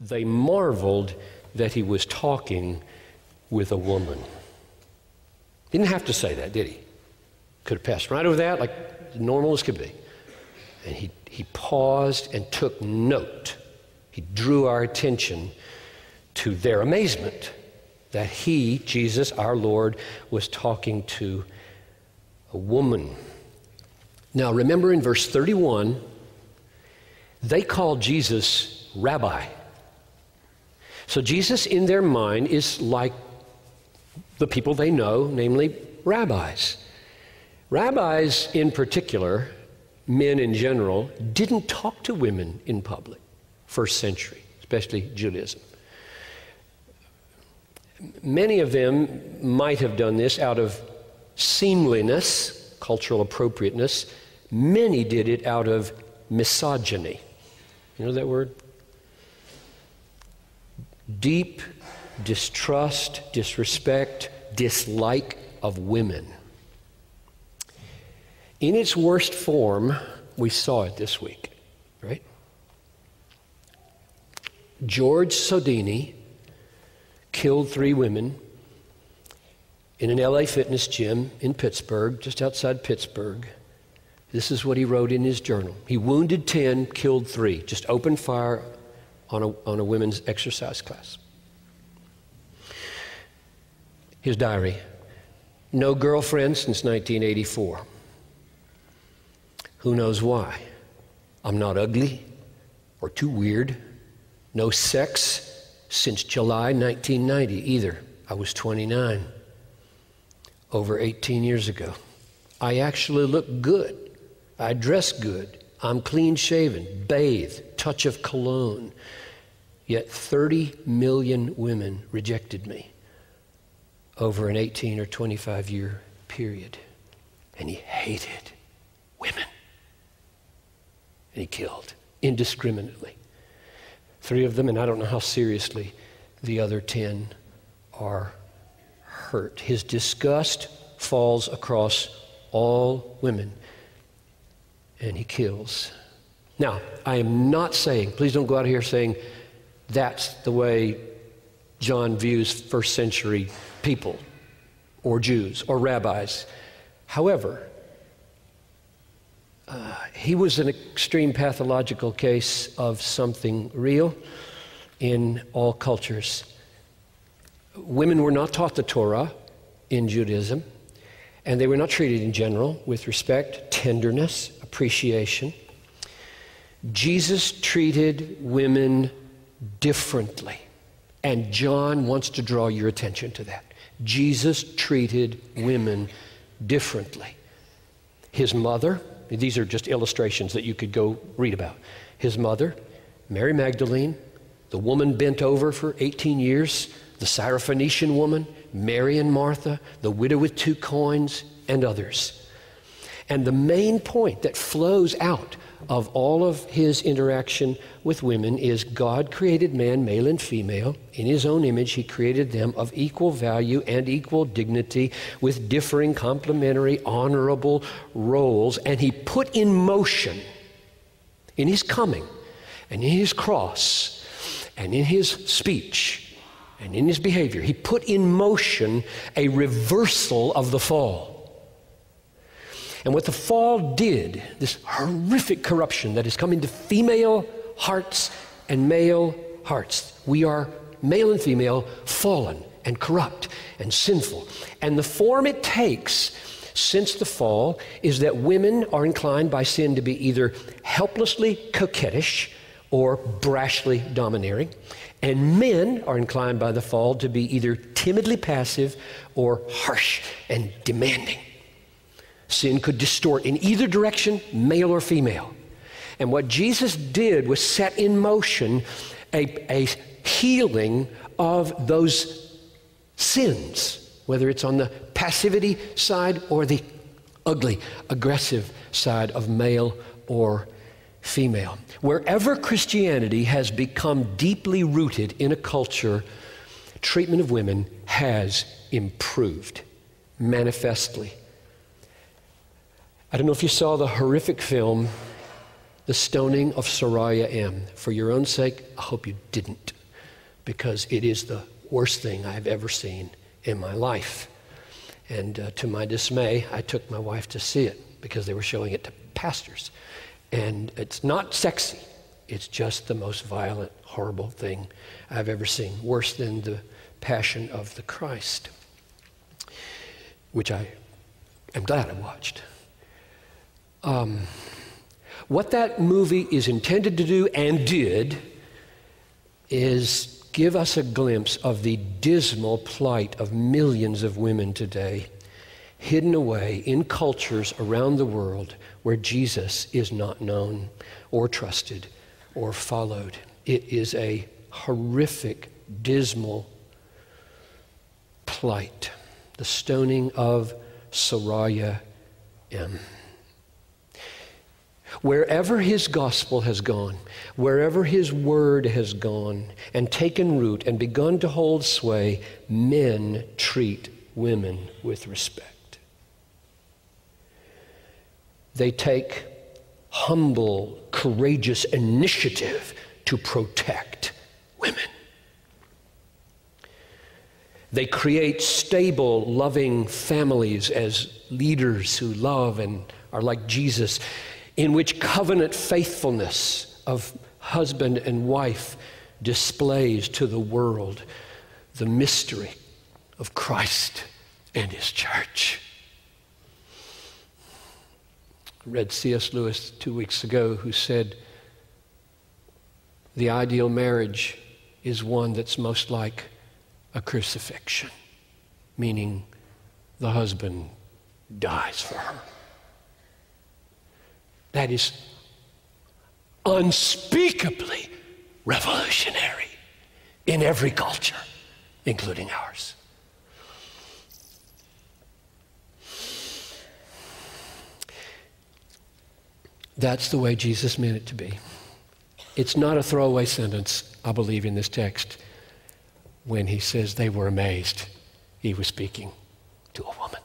they marveled that he was talking with a woman. He didn't have to say that, did he? Could have passed right over that like normal as could be. And he paused and took note. He drew our attention to their amazement that he, Jesus, our Lord, was talking to a woman. Now remember in verse 31, they called Jesus Rabbi. So Jesus in their mind is like the people they know, namely rabbis. Rabbis in particular, men in general, didn't talk to women in public, first century, especially Judaism. Many of them might have done this out of seemliness, cultural appropriateness. Many did it out of misogyny. You know that word? Deep distrust, disrespect, dislike of women. In its worst form, we saw it this week, right? George Sodini killed 3 women in an LA fitness gym in Pittsburgh, just outside Pittsburgh. This is what he wrote in his journal. He wounded 10, killed 3. Just opened fire on a women's exercise class. His diary. No girlfriend since 1984. Who knows why? I'm not ugly or too weird. No sex since July 1990 either. I was 29. Over 18 years ago. I actually look good. I dress good. I'm clean shaven, bathe, touch of cologne. Yet 30 million women rejected me over an 18 or 25 year period. And he hated women. And he killed indiscriminately. 3 of them, and I don't know how seriously the other 10 are hurt. His disgust falls across all women, and he kills. Now, I am not saying, please don't go out of here saying that's the way John views first century people or Jews or rabbis. However, he was an extreme pathological case of something real in all cultures. Women were not taught the Torah in Judaism, and they were not treated in general with respect, tenderness, appreciation. Jesus treated women differently, and John wants to draw your attention to that. Jesus treated women differently. His mother, these are just illustrations that you could go read about. His mother, Mary Magdalene, the woman bent over for 18 years, the Syrophoenician woman, Mary and Martha, the widow with 2 coins, and others. And the main point that flows out of all of his interaction with women is God created man, male and female. In his own image, he created them of equal value and equal dignity with differing, complementary, honorable roles. And he put in motion, in his coming and in his cross and in his speech and in his behavior, he put in motion a reversal of the fall. And what the fall did, this horrific corruption that has come into female hearts and male hearts. We are male and female, fallen and corrupt and sinful. And the form it takes since the fall is that women are inclined by sin to be either helplessly coquettish or brashly domineering. And men are inclined by the fall to be either timidly passive or harsh and demanding. Sin could distort in either direction, male or female. And what Jesus did was set in motion a healing of those sins, whether it's on the passivity side or the ugly, aggressive side of male or female. Wherever Christianity has become deeply rooted in a culture, treatment of women has improved manifestly. I don't know if you saw the horrific film the stoning of Sariah M. For your own sake, I hope you didn't, because it is the worst thing I've ever seen in my life. And to my dismay, I took my wife to see it because they were showing it to pastors. And it's not sexy. It's just the most violent, horrible thing I've ever seen, worse than the Passion of the Christ, which I am glad I watched. What that movie is intended to do and did is give us a glimpse of the dismal plight of millions of women today, hidden away in cultures around the world where Jesus is not known or trusted or followed. It is a horrific, dismal plight. The stoning of Sariah M. Wherever his gospel has gone, wherever his word has gone and taken root and begun to hold sway, men treat women with respect. They take humble, courageous initiative to protect women. They create stable, loving families as leaders who love and are like Jesus, in which covenant faithfulness of husband and wife displays to the world the mystery of Christ and his church. I read C.S. Lewis 2 weeks ago, who said, the ideal marriage is one that's most like a crucifixion, meaning the husband dies for her. That is unspeakably revolutionary in every culture, including ours. That's the way Jesus meant it to be. It's not a throwaway sentence, I believe, in this text when he says they were amazed. He was speaking to a woman.